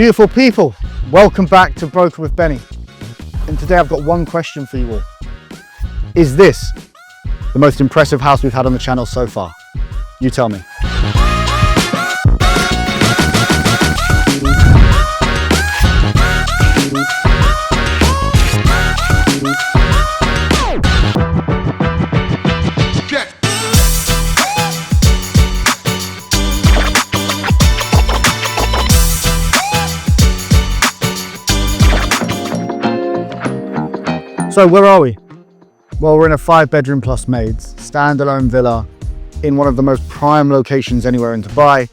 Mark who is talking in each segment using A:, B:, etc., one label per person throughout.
A: Beautiful people, welcome back to Broker with Benny. And today I've got one question for you all. Is this the most impressive house we've had on the channel so far? You tell me. So where are we? Well, we're in a 5-bedroom plus maids, standalone villa in one of the most prime locations anywhere in Dubai.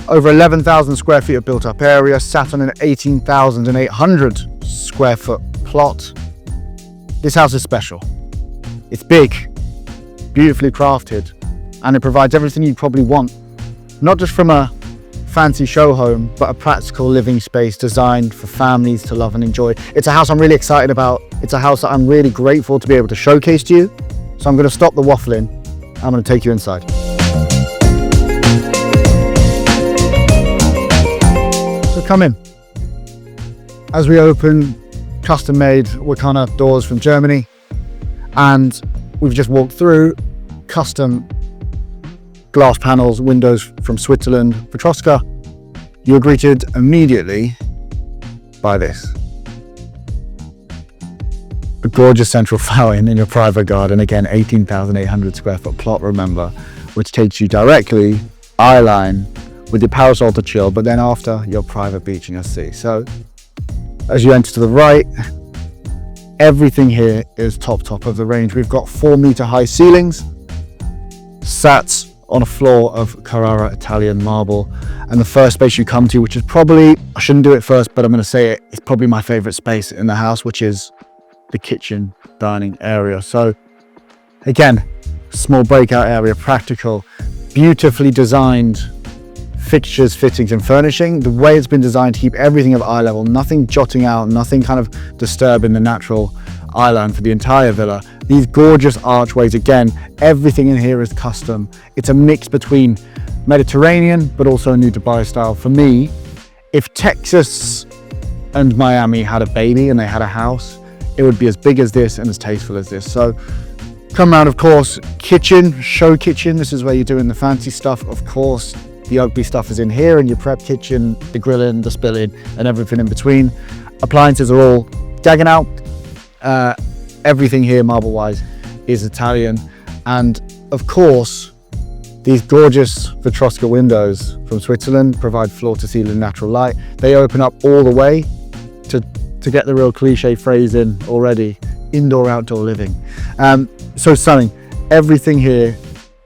A: Over 11,000 square feet of built up area, sat on an 18,800 square foot plot. This house is special. It's big, beautifully crafted, and it provides everything you probably want, not just from a fancy show home, but a practical living space designed for families to love and enjoy. It's a house I'm really excited about. It's a house that I'm really grateful to be able to showcase to you. So I'm going to stop the waffling. I'm going to take you inside. So come in. As we open, custom made Wakana doors from Germany, and we've just walked through custom glass panels, windows from Switzerland, Petroska. You're greeted immediately by this. A gorgeous central fountain in your private garden. Again, 18,800 square foot plot, remember, which takes you directly eye line with your parasol to chill, but then after your private beach and your sea. So as you enter to the right, everything here is top of the range. We've got 4-meter high ceilings, sat on a floor of Carrara Italian marble, and the first space you come to, which is probably, I shouldn't do it first, but I'm going to say it, it's probably my favorite space in the house, which is the kitchen dining area. So again, small breakout area, practical, beautifully designed fixtures, fittings and furnishing. The way it's been designed to keep everything at eye level, nothing jotting out, nothing kind of disturbing the natural eye line for the entire villa. These gorgeous archways, again, everything in here is custom. It's a mix between Mediterranean but also New Dubai style. For me, if Texas and Miami had a baby and they had a house, it would be as big as this and as tasteful as this. So come around, of course, kitchen, show kitchen. This is where you're doing the fancy stuff. Of course, the ugly stuff is in here, and your prep kitchen, the grilling, the spilling and everything in between. Appliances are all dagging out. Everything here marble wise is Italian, and of course these gorgeous Petroska windows from Switzerland provide floor to ceiling natural light. They open up all the way to get the real cliche phrase in already, indoor outdoor living. So stunning. Everything here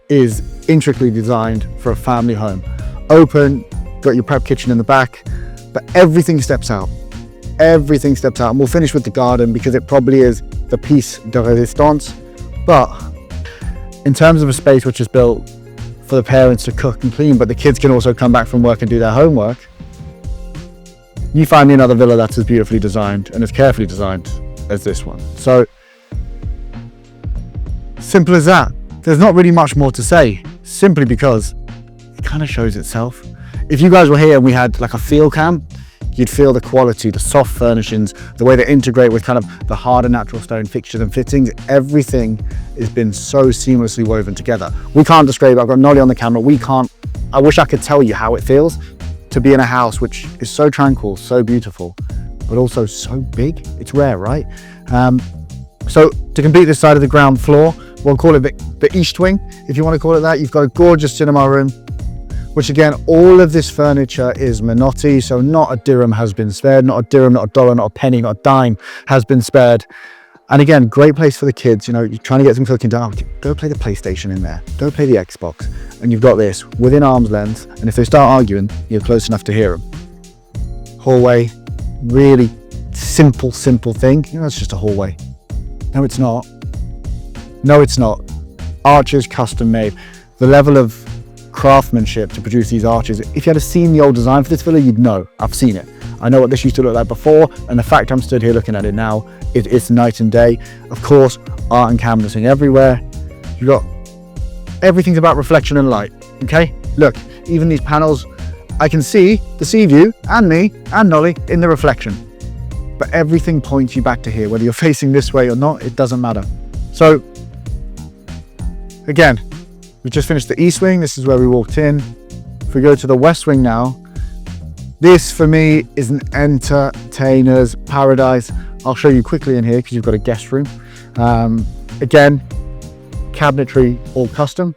A: is intricately designed for a family home. Open, got your prep kitchen in the back, but everything steps out. Everything steps out, and we'll finish with the garden because it probably is the piece de resistance. But in terms of a space which is built for the parents to cook and clean, but the kids can also come back from work and do their homework, you find me another villa that's as beautifully designed and as carefully designed as this one. So simple as that. There's not really much more to say, simply because it kind of shows itself. If you guys were here and we had like a feel cam, you'd feel the quality, the soft furnishings, the way they integrate with kind of the harder natural stone fixtures and fittings. Everything has been so seamlessly woven together. We can't describe it. I've got Nolly on the camera. I wish I could tell you how it feels to be in a house which is so tranquil, so beautiful, but also so big. It's rare, right? So to complete this side of the ground floor, we'll call it the East Wing, if you want to call it that. You've got a gorgeous cinema room, which again, all of this furniture is Minotti, so not a dirham has been spared, not a dirham, not a dollar, not a penny, not a dime has been spared. And again, great place for the kids. You know, you're trying to get some cooking done, go play the PlayStation in there, go play the Xbox, and you've got this within arm's length, and if they start arguing, you're close enough to hear them. Hallway, really simple thing. You know, it's just a hallway. No, it's not. No, it's not. Arches custom made. The level of craftsmanship to produce these arches, if you had seen the old design for this villa, you'd know. I've seen it. I know what this used to look like before, and the fact I'm stood here looking at it now, it's night and day. Of course, art and canvassing everywhere. You've got everything's about reflection and light. Okay, look, even these panels, I can see the sea view and me and Nolly in the reflection. But everything points you back to here. Whether you're facing this way or not, it doesn't matter. So again, we just finished the east wing. This is where we walked in. If we go to the west wing now, this for me is an entertainer's paradise. I'll show you quickly in here because you've got a guest room. Again, cabinetry, all custom.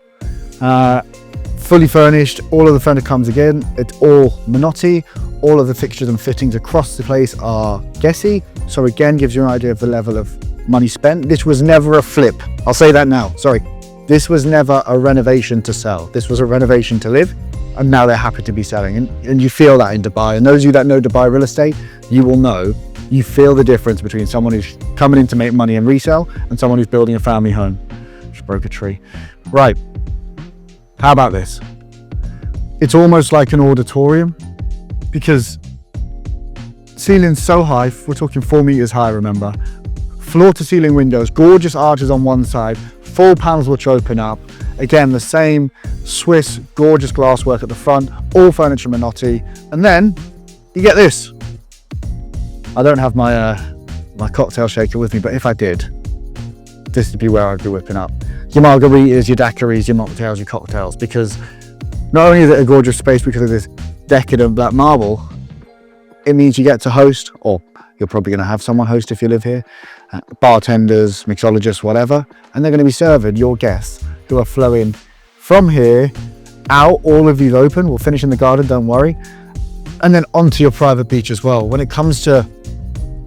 A: Fully furnished, all of the furniture comes again. It's all Minotti. All of the fixtures and fittings across the place are Guessy. So again, gives you an idea of the level of money spent. This was never a flip. I'll say that now, sorry. This was never a renovation to sell. This was a renovation to live. And now they're happy to be selling. And you feel that in Dubai. And those of you that know Dubai real estate, you will know, you feel the difference between someone who's coming in to make money and resell and someone who's building a family home. Just broke a tree. Right, how about this? It's almost like an auditorium because ceiling's so high, we're talking 4 meters high, remember? Floor to ceiling windows, gorgeous arches on one side, full panels which open up. Again, the same Swiss gorgeous glasswork at the front, all furniture Minotti. And then you get this. I don't have my my cocktail shaker with me, but if I did, this would be where I'd be whipping up your margaritas, your daiquiris, your mocktails, your cocktails, because not only is it a gorgeous space because of this decadent black marble, it means you get to host, or you're probably going to have someone host if you live here, bartenders, mixologists, whatever, and they're going to be serving your guests who are flowing from here out. All of these open. We'll finish in the garden, don't worry. And then onto your private beach as well. When it comes to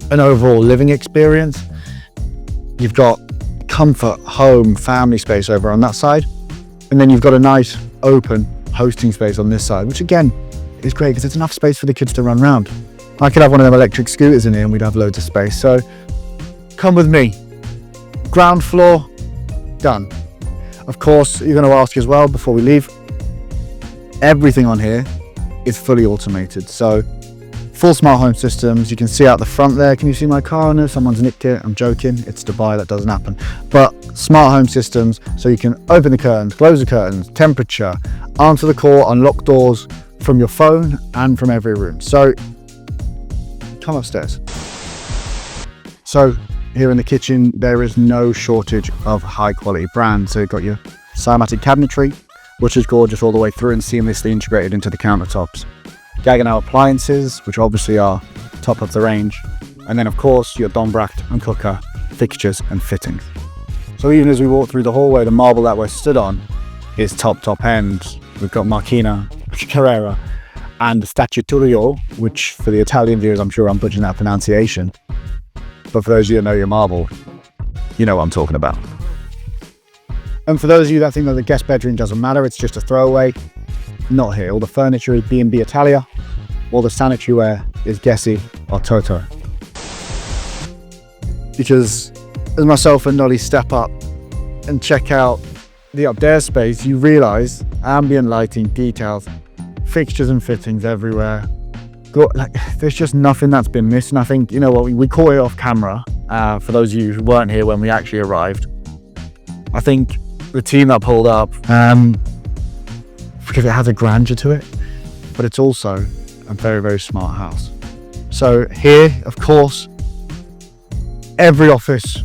A: an overall living experience, you've got comfort, home, family space over on that side. And then you've got a nice open hosting space on this side, which again is great because it's enough space for the kids to run around. I could have one of them electric scooters in here and we'd have loads of space. So come with me. Ground floor, done. Of course, you're going to ask as well before we leave, everything on here is fully automated. So full smart home systems. You can see out the front there. Can you see my car on there? Someone's nicked it. I'm joking. It's Dubai. That doesn't happen. But smart home systems. So you can open the curtains, close the curtains, temperature, answer the call, unlock doors from your phone and from every room. So come upstairs. So here in the kitchen, there is no shortage of high quality brands. So you've got your cymatic cabinetry, which is gorgeous all the way through and seamlessly integrated into the countertops. Gaggenau appliances, which obviously are top of the range. And then of course your Dombracht and Cooker fixtures and fittings. So even as we walk through the hallway, the marble that we're stood on is top end. We've got Marchina, Carrera, and Statutorio, which for the Italian viewers, I'm sure I'm butchering that pronunciation. But for those of you that know your marble, you know what I'm talking about. And for those of you that think that the guest bedroom doesn't matter, it's just a throwaway, not here. All the furniture is B&B Italia, all the sanitary ware is Gessi or Toto. Because as myself and Nolly step up and check out the upstairs space, you realise ambient lighting, details, fixtures and fittings everywhere. There's just nothing that's been missed. And I think, you know what, we caught it off camera for those of you who weren't here when we actually arrived. I think the team that pulled up, because it has a grandeur to it, but it's also a very, very smart house. So here, of course, every office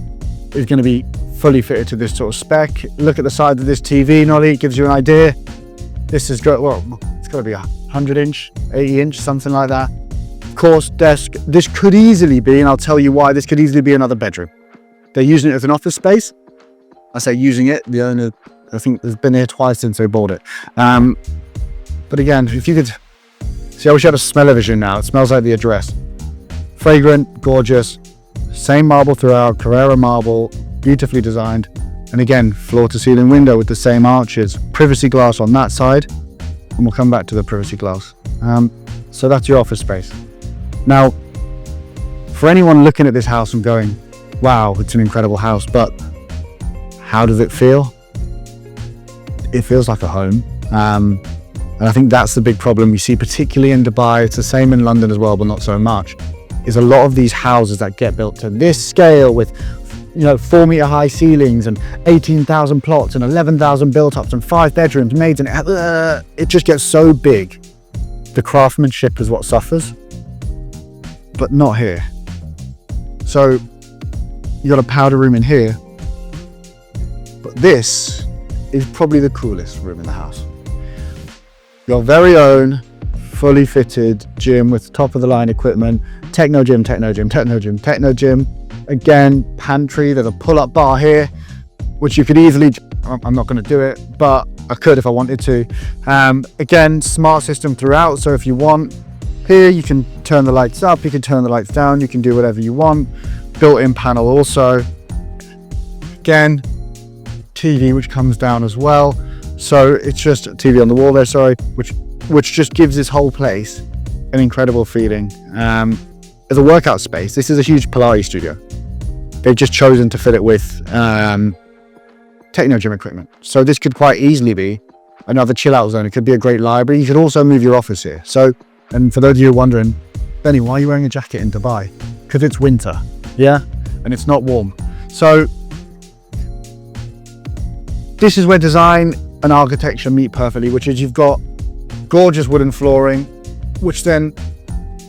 A: is going to be fully fitted to this sort of spec. Look at the side of this TV, Nolly, it gives you an idea. This is got, well, it's got to be 100 inch, 80 inch, something like that. Of course, desk. This could easily be, and I'll tell you why, this could easily be another bedroom. They're using it as an office space. I say using it, the owner, I think has been here twice since they bought it. But again, if you could see, I wish you had a smell-o-vision now. It smells like the address. Fragrant, gorgeous, same marble throughout, Carrera marble, beautifully designed. And again, floor to ceiling window with the same arches, privacy glass on that side. And we'll come back to the privacy glass. So that's your office space. Now, for anyone looking at this house and going, wow, it's an incredible house, but how does it feel? It feels like a home. And I think that's the big problem we see, particularly in Dubai. It's the same in London as well, but not so much. Is a lot of these houses that get built to this scale with, 4 meter high ceilings and 18,000 plots and 11,000 built ups and 5 bedrooms, maids, and it just gets so big the craftsmanship is what suffers, but not here. So you got a powder room in here, but this is probably the coolest room in the house. Your very own fully fitted gym with top of the line equipment, techno gym. Again, pantry, there's a pull-up bar here, which you could easily, I'm not going to do it, but I could if I wanted to. Again, smart system throughout, so if you want, here you can turn the lights up, you can turn the lights down, you can do whatever you want. Built-in panel also. Again, TV which comes down as well. So it's just TV on the wall there, sorry, which just gives this whole place an incredible feeling. As a workout space, this is a huge Pilates studio. They've just chosen to fill it with techno gym equipment. So this could quite easily be another chill out zone. It could be a great library. You could also move your office here. So, and for those of you wondering, Benny, why are you wearing a jacket in Dubai? Because it's winter, yeah? And it's not warm. So this is where design and architecture meet perfectly, which is you've got gorgeous wooden flooring, which then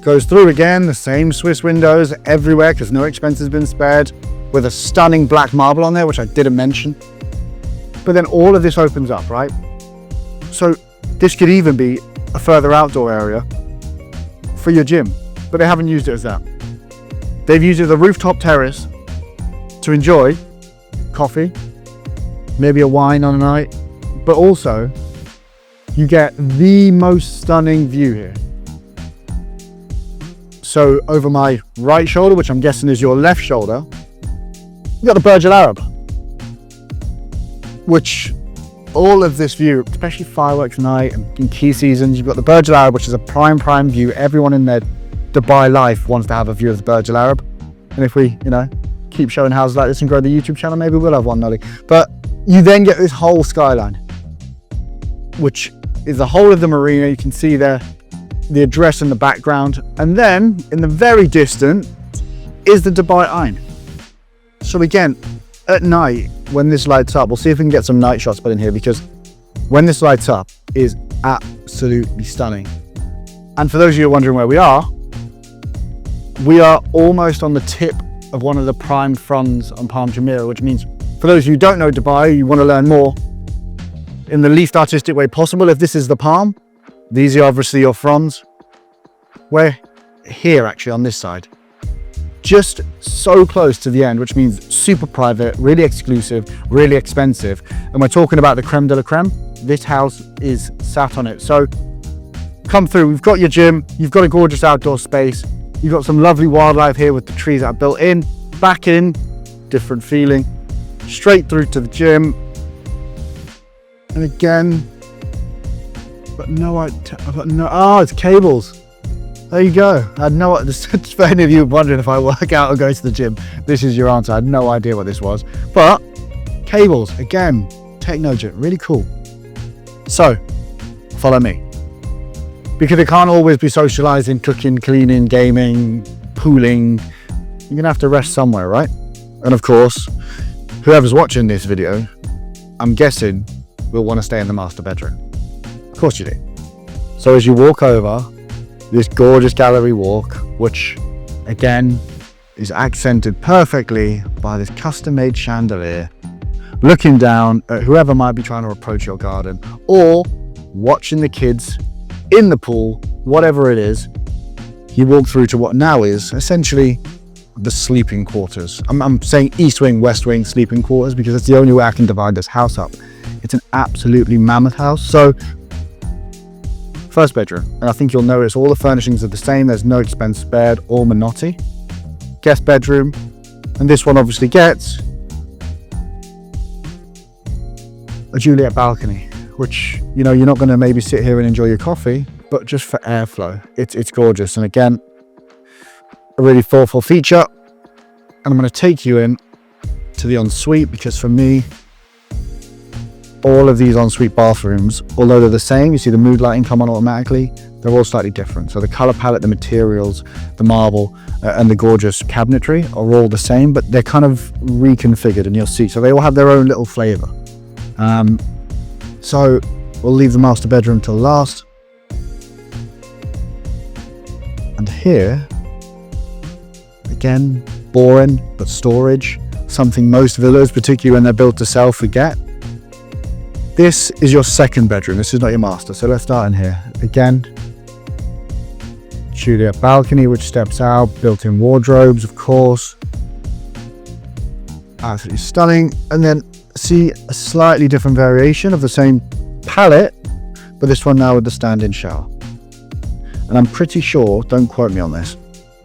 A: goes through again, the same Swiss windows everywhere because no expense has been spared, with a stunning black marble on there, which I didn't mention. But then all of this opens up, right? So this could even be a further outdoor area for your gym, but they haven't used it as that. They've used it as a rooftop terrace to enjoy coffee, maybe a wine on a night, but also you get the most stunning view here. So over my right shoulder, which I'm guessing is your left shoulder, you got the Burj Al Arab, which all of this view, especially fireworks night and in key seasons, you've got the Burj Al Arab, which is a prime view. Everyone in their Dubai life wants to have a view of the Burj Al Arab. And if we, keep showing houses like this and grow the YouTube channel, maybe we'll have one, Nolly. But you then get this whole skyline, which is the whole of the marina. You can see there the address in the background, and then in the very distant is the Dubai Ain. So again, at night when this lights up, we'll see if we can get some night shots put in here, because when this lights up is absolutely stunning. And for those of you wondering where we are almost on the tip of one of the prime fronds on Palm Jumeirah, which means for those of you who don't know Dubai, you want to learn more in the least artistic way possible. If this is the palm, these are obviously your fronds. We're here actually on this side, just so close to the end, which means super private, really exclusive, really expensive. And we're talking about the creme de la creme. This house is sat on it. So come through, we've got your gym, you've got a gorgeous outdoor space, you've got some lovely wildlife here with the trees that are built in, back in, different feeling, straight through to the gym. And again, it's cables. There you go. I had no, for any of you wondering if I work out or go to the gym, this is your answer. I had no idea what this was. But cables, again, techno gym, really cool. So, follow me. Because it can't always be socializing, cooking, cleaning, gaming, pooling. You're going to have to rest somewhere, right? And of course, whoever's watching this video, I'm guessing will want to stay in the master bedroom. Of course you do. So as you walk over this gorgeous gallery walk, which again is accented perfectly by this custom-made chandelier, looking down at whoever might be trying to approach your garden or watching the kids in the pool, whatever it is, you walk through to what now is essentially the sleeping quarters. I'm saying east wing, west wing sleeping quarters because it's the only way I can divide this house up. It's an absolutely mammoth house. So first bedroom, and I think you'll notice all the furnishings are the same. There's no expense spared or Minotti. Guest bedroom, and this one obviously gets a Juliet balcony, which you're not going to maybe sit here and enjoy your coffee, but just for airflow, it's gorgeous. And again, a really thoughtful feature. And I'm going to take you in to the ensuite, because for me, all of these ensuite bathrooms, although they're the same, you see the mood lighting come on automatically, they're all slightly different. So the color palette, the materials, the marble, and the gorgeous cabinetry are all the same, but they're kind of reconfigured, and you'll see. So they all have their own little flavor. So we'll leave the master bedroom till last. And here, again, boring, but storage, something most villas, particularly when they're built to sell, forget. This is your second bedroom. This is not your master. So let's start in here. Again, Juliet balcony, which steps out, built-in wardrobes, of course. Absolutely stunning. And then see a slightly different variation of the same palette, but this one now with the stand-in shower. And I'm pretty sure, don't quote me on this,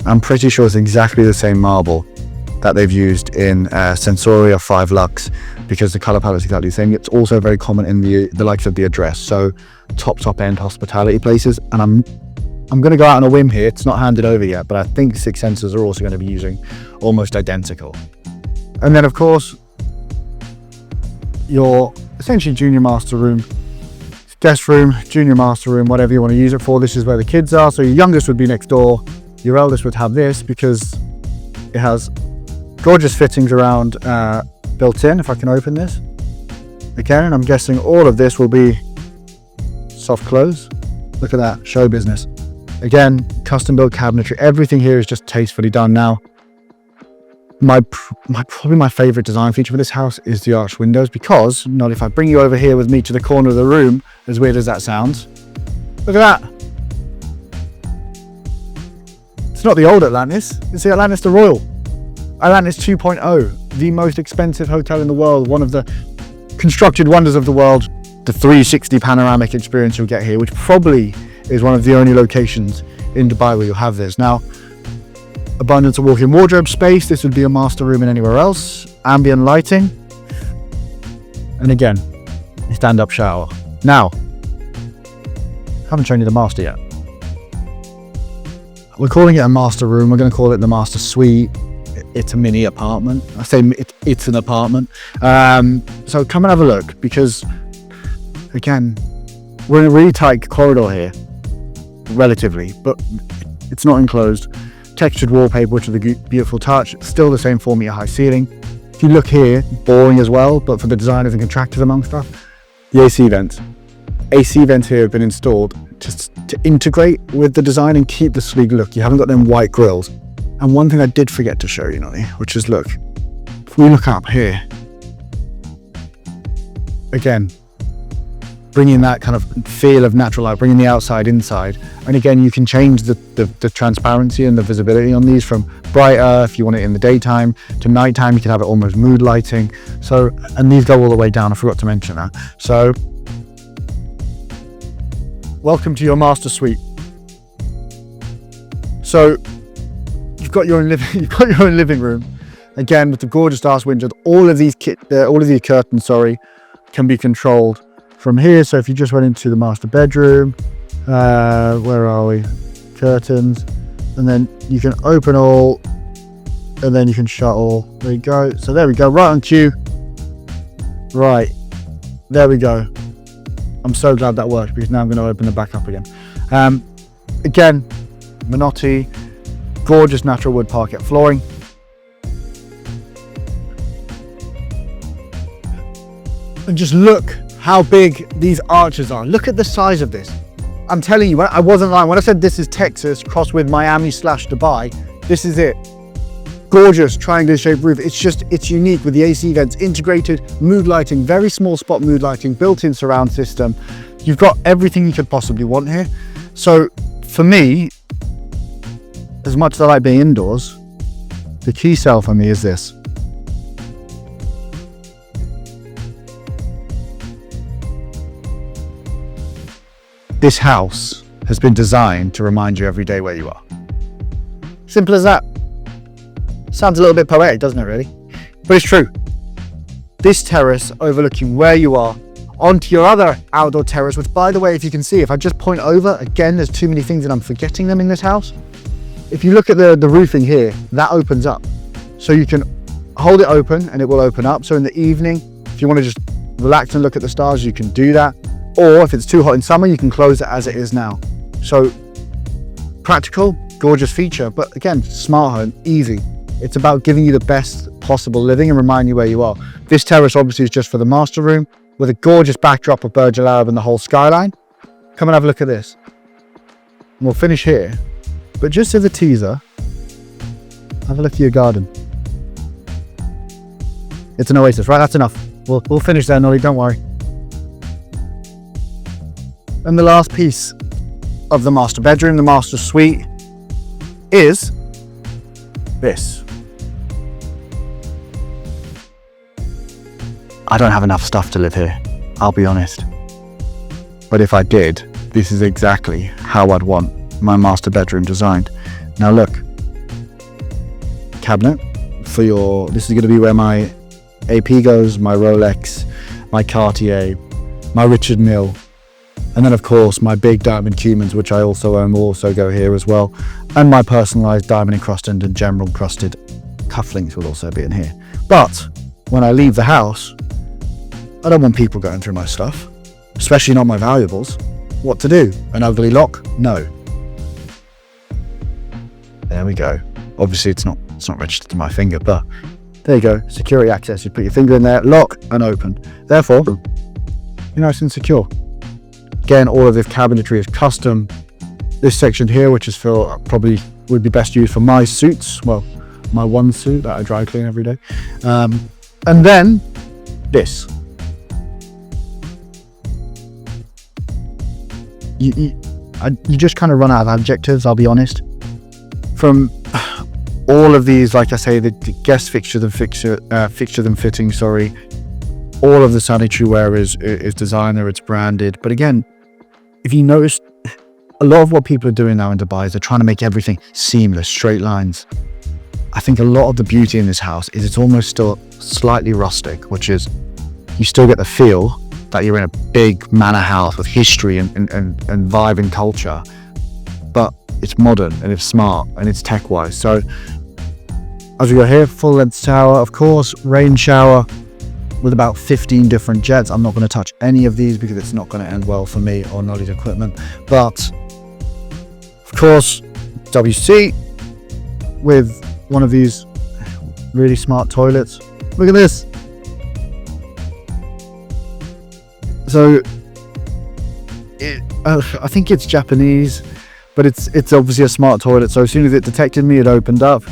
A: I'm pretty sure it's exactly the same marble that they've used in Sensoria 5 Lux, because the color palette is exactly the same. It's also very common in the likes of the Address, so top end hospitality places. And I'm going to go out on a whim here. It's not handed over yet, but I think Six Senses are also going to be using almost identical. And then of course your essentially junior master room, guest room, junior master room, whatever you want to use it for. This is where the kids are. So your youngest would be next door. Your eldest would have this because it has gorgeous fittings around built in. If I can open this again, and I'm guessing all of this will be soft close. Look at that, show business. Again, custom built cabinetry. Everything here is just tastefully done. Now, probably my favorite design feature for this house is the arched windows, because not if I bring you over here with me to the corner of the room, as weird as that sounds, look at that. It's not the old Atlantis, it's the Atlantis the Royal. Atlantis 2.0, the most expensive hotel in the world, one of the constructed wonders of the world. The 360 panoramic experience you'll get here, which probably is one of the only locations in Dubai where you'll have this. Now, abundance of walk-in wardrobe space. This would be a master room in anywhere else. Ambient lighting. And again, stand-up shower. Now, haven't shown you the master yet. We're calling it a master room. We're going to call it the master suite. It's a mini apartment. I say it's an apartment. So come and have a look, because again, we're in a really tight corridor here, relatively, but it's not enclosed. Textured wallpaper, which is a beautiful touch. Still the same 4-meter high ceiling. If you look here, boring as well, but for the designers and contractors among stuff, the AC vents. AC vents here have been installed just to integrate with the design and keep the sleek look. You haven't got them white grills. And one thing I did forget to show you, Nolly, which is, look, if we look up here, again, bringing that kind of feel of natural light, bringing the outside inside. And again, you can change the transparency and the visibility on these from brighter, if you want it in the daytime, to nighttime. You can have it almost mood lighting. So, and these go all the way down. I forgot to mention that. So, welcome to your master suite. So, you've got your own living room. Again, with the gorgeous glass windows. All of these curtains, can be controlled from here. So if you just went into the master bedroom, where are we? Curtains, and then you can open all, and then you can shut all. There you go. So there we go, right on cue. Right, there we go. I'm so glad that worked, because now I'm going to open it back up again. Again, Minotti, gorgeous natural wood parquet flooring. And just look how big these arches are. Look at the size of this. I'm telling you, I wasn't lying. When I said this is Texas crossed with Miami/Dubai, this is it. Gorgeous triangular shaped roof. It's unique with the AC vents, integrated mood lighting, very small spot mood lighting, built-in surround system. You've got everything you could possibly want here. So for me, as much as I like being indoors, the key sell for me is this. This house has been designed to remind you every day where you are. Simple as that. Sounds a little bit poetic, doesn't it, really? But it's true. This terrace overlooking where you are onto your other outdoor terrace, which, by the way, if you can see, if I just point over, again, there's too many things and I'm forgetting them in this house. If you look at the roofing here, that opens up. So you can hold it open and it will open up. So in the evening, if you want to just relax and look at the stars, you can do that. Or if it's too hot in summer, you can close it as it is now. So practical, gorgeous feature, but again, smart home, easy. It's about giving you the best possible living and reminding you where you are. This terrace obviously is just for the master room with a gorgeous backdrop of Burj Al Arab and the whole skyline. Come and have a look at this. And we'll finish here But just as a teaser, have a look at your garden. It's an oasis, right? That's enough. We'll finish there, Nolly, don't worry. And the last piece of the master bedroom, the master suite, is this. I don't have enough stuff to live here, I'll be honest. But if I did, this is exactly how I'd want my master bedroom designed. Now look, cabinet for this is going to be where my AP goes, my Rolex, my Cartier, my Richard Mille, and then of course my big diamond Cumans, which I also own, will also go here as well, and my personalised diamond encrusted and gem encrusted cufflinks will also be in here. But when I leave the house, I don't want people going through my stuff, especially not my valuables. What to do? An ugly lock? No. There we go. Obviously it's not registered to my finger, but there you go. Security access. You put your finger in there, lock and open. Therefore, you're nice and secure. Again, all of this cabinetry is custom. This section here, which is for probably would be best used for my suits. Well, my one suit that I dry clean every day. And then this. You just kind of run out of adjectives, I'll be honest. From all of these, like I say, the guest fixtures and fittings, all of the sanitary ware is designer, it's branded. But again, if you notice, a lot of what people are doing now in Dubai is they're trying to make everything seamless, straight lines. I think a lot of the beauty in this house is it's almost still slightly rustic, which is you still get the feel that you're in a big manor house with history and vibe and culture, but it's modern and it's smart and it's tech-wise. So as we go here, full length shower, of course, rain shower with about 15 different jets. I'm not going to touch any of these because it's not going to end well for me or Nolly's equipment. But of course, WC with one of these really smart toilets. Look at this. So I think it's Japanese, but it's obviously a smart toilet. So as soon as it detected me, it opened up.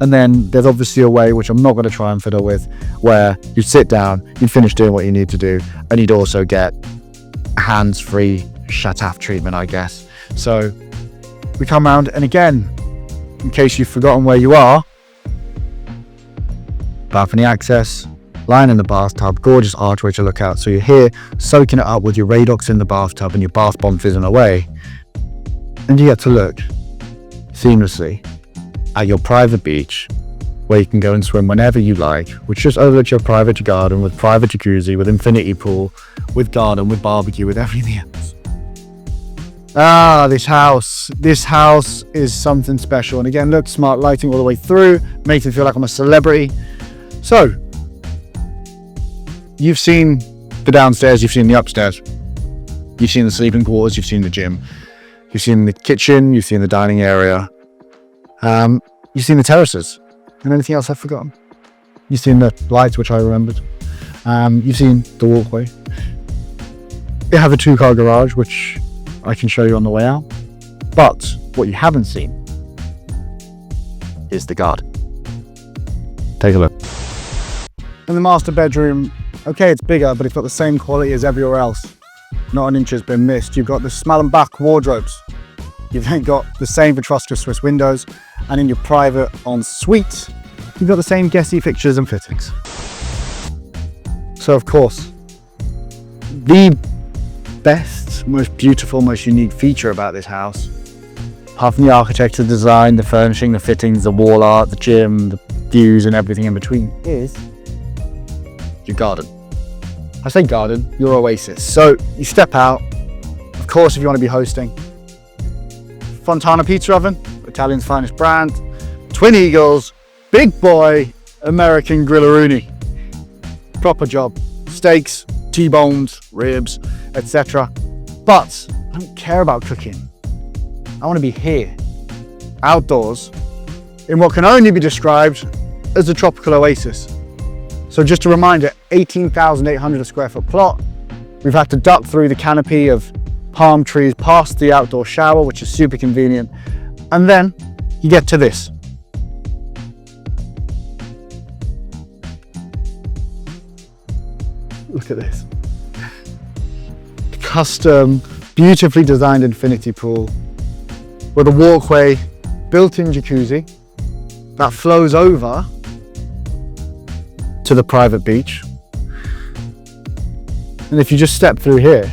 A: And then there's obviously a way, which I'm not going to try and fiddle with, where you sit down, you finish doing what you need to do, and you'd also get hands-free shataf treatment, I guess. So we come around, and again, in case you've forgotten where you are, balcony access, lying in the bathtub, gorgeous archway to look out. So you're here soaking it up with your Radox in the bathtub and your bath bomb fizzing away, and you get to look seamlessly at your private beach where you can go and swim whenever you like, which just overlooks your private garden with private jacuzzi, with infinity pool, with garden, with barbecue, with everything else. This house is something special. And again, look, smart lighting all the way through, makes me feel like I'm a celebrity. So you've seen the downstairs, you've seen the upstairs, you've seen the sleeping quarters, you've seen the gym, you've seen the kitchen, you've seen the dining area, you've seen the terraces, and anything else I've forgotten. You've seen the lights, which I remembered. You've seen the walkway. You have a 2-car garage, which I can show you on the way out. But what you haven't seen is the garden. Take a look. In the master bedroom, okay, it's bigger, but it's got the same quality as everywhere else. Not an inch has been missed. You've got the Smallenbach wardrobes. You've then got the same Vitruvian Swiss windows, and in your private ensuite, you've got the same guessy fixtures and fittings. So of course, the best, most beautiful, most unique feature about this house, apart from the architecture, the design, the furnishing, the fittings, the wall art, the gym, the views and everything in between, is your garden. I say garden, your oasis. So you step out, of course, if you want to be hosting, Fontana pizza oven, Italian's finest brand, Twin Eagles, big boy, American Grillaroonie. Proper job, steaks, T-bones, ribs, etc. But I don't care about cooking. I want to be here, outdoors, in what can only be described as a tropical oasis. So just a reminder, 18,800 square foot plot. We've had to duck through the canopy of palm trees past the outdoor shower, which is super convenient. And then you get to this. Look at this. Custom, beautifully designed infinity pool with a walkway, built-in jacuzzi that flows over to the private beach. And if you just step through here,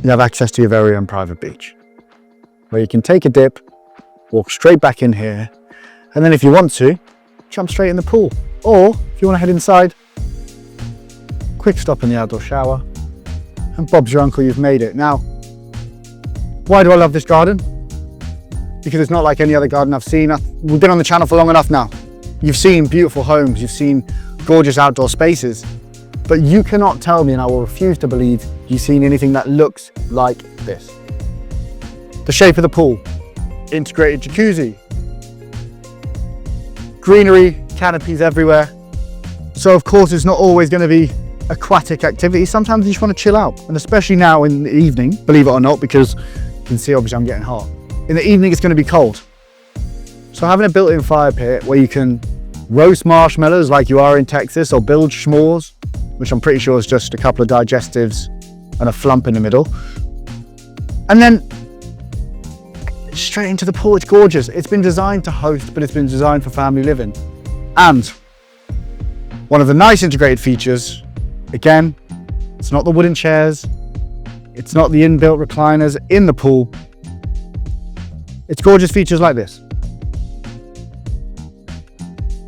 A: you have access to your very own private beach, where you can take a dip, walk straight back in here, and then if you want to, jump straight in the pool. Or if you want to head inside, quick stop in the outdoor shower, and Bob's your uncle, you've made it. Now, why do I love this garden? Because it's not like any other garden I've seen. We've been on the channel for long enough now. You've seen beautiful homes, you've seen gorgeous outdoor spaces, but you cannot tell me, and I will refuse to believe, you've seen anything that looks like this. The shape of the pool, integrated jacuzzi, greenery, canopies everywhere. So of course it's not always going to be aquatic activity. Sometimes you just want to chill out, and especially now in the evening, believe it or not, because you can see obviously I'm getting hot. In the evening it's going to be cold. So having a built-in fire pit where you can roast marshmallows like you are in Texas, or build s'mores, which I'm pretty sure is just a couple of digestives and a flump in the middle. And then straight into the pool. It's gorgeous. It's been designed to host, but it's been designed for family living. And one of the nice integrated features, again, it's not the wooden chairs, it's not the inbuilt recliners in the pool. It's gorgeous features like this.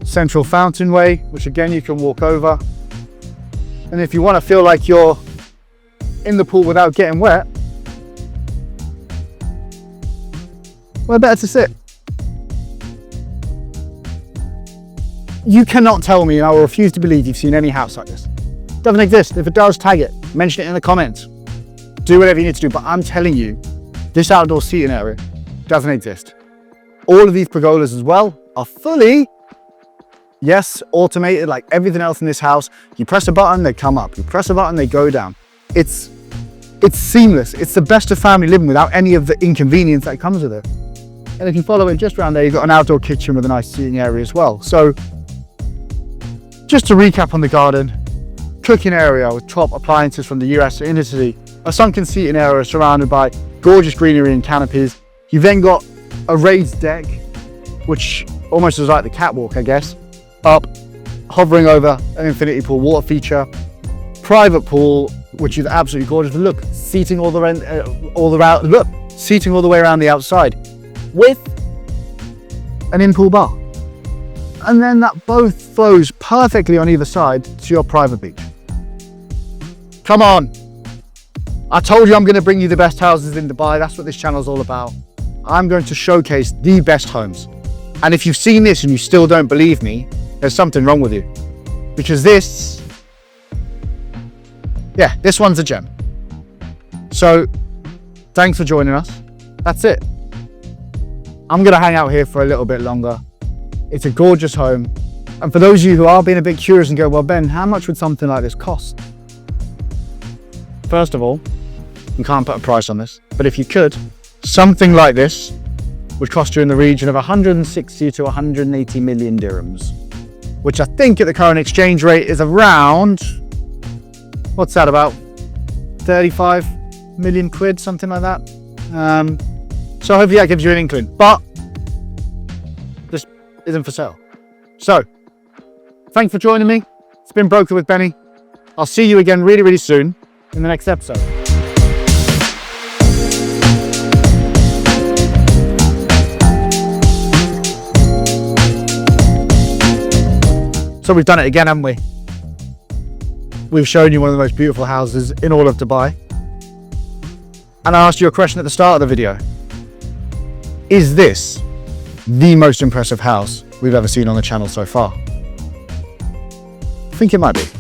A: Central fountainway, which again you can walk over. And if you want to feel like you're in the pool without getting wet, well, better to sit. You cannot tell me, and I will refuse to believe, you've seen any house like this. It doesn't exist. If it does, tag it, mention it in the comments. Do whatever you need to do, but I'm telling you, this outdoor seating area doesn't exist. All of these pergolas as well are fully, yes, automated like everything else in this house. You press a button, they come up. You press a button, they go down. It's seamless. It's the best of family living without any of the inconvenience that comes with it. And if you follow it just around there, you've got an outdoor kitchen with a nice seating area as well. So just to recap on the garden, cooking area with top appliances from the US in Italy, a sunken seating area surrounded by gorgeous greenery and canopies. You've then got a raised deck, which almost is like the catwalk, I guess, up, hovering over an infinity pool water feature, private pool, which is absolutely gorgeous. Look, seating all the way around the outside, with an in-pool bar. And then that both flows perfectly on either side to your private beach. Come on. I told you I'm going to bring you the best houses in Dubai. That's what this channel is all about. I'm going to showcase the best homes. And if you've seen this and you still don't believe me, there's something wrong with you. Because this one's a gem. So thanks for joining us. That's it. I'm going to hang out here for a little bit longer. It's a gorgeous home. And for those of you who are being a bit curious and go, well, Ben, how much would something like this cost? First of all, you can't put a price on this, but if you could, something like this would cost you in the region of 160 to 180 million dirhams, which I think at the current exchange rate is around, what's that, about 35 million quid, something like that. So hopefully that gives you an inkling, but this isn't for sale. So thanks for joining me. It's been Broker with Benny. I'll see you again really, really soon in the next episode. So we've done it again, haven't we? We've shown you one of the most beautiful houses in all of Dubai. And I asked you a question at the start of the video. Is this the most impressive house we've ever seen on the channel so far? I think it might be.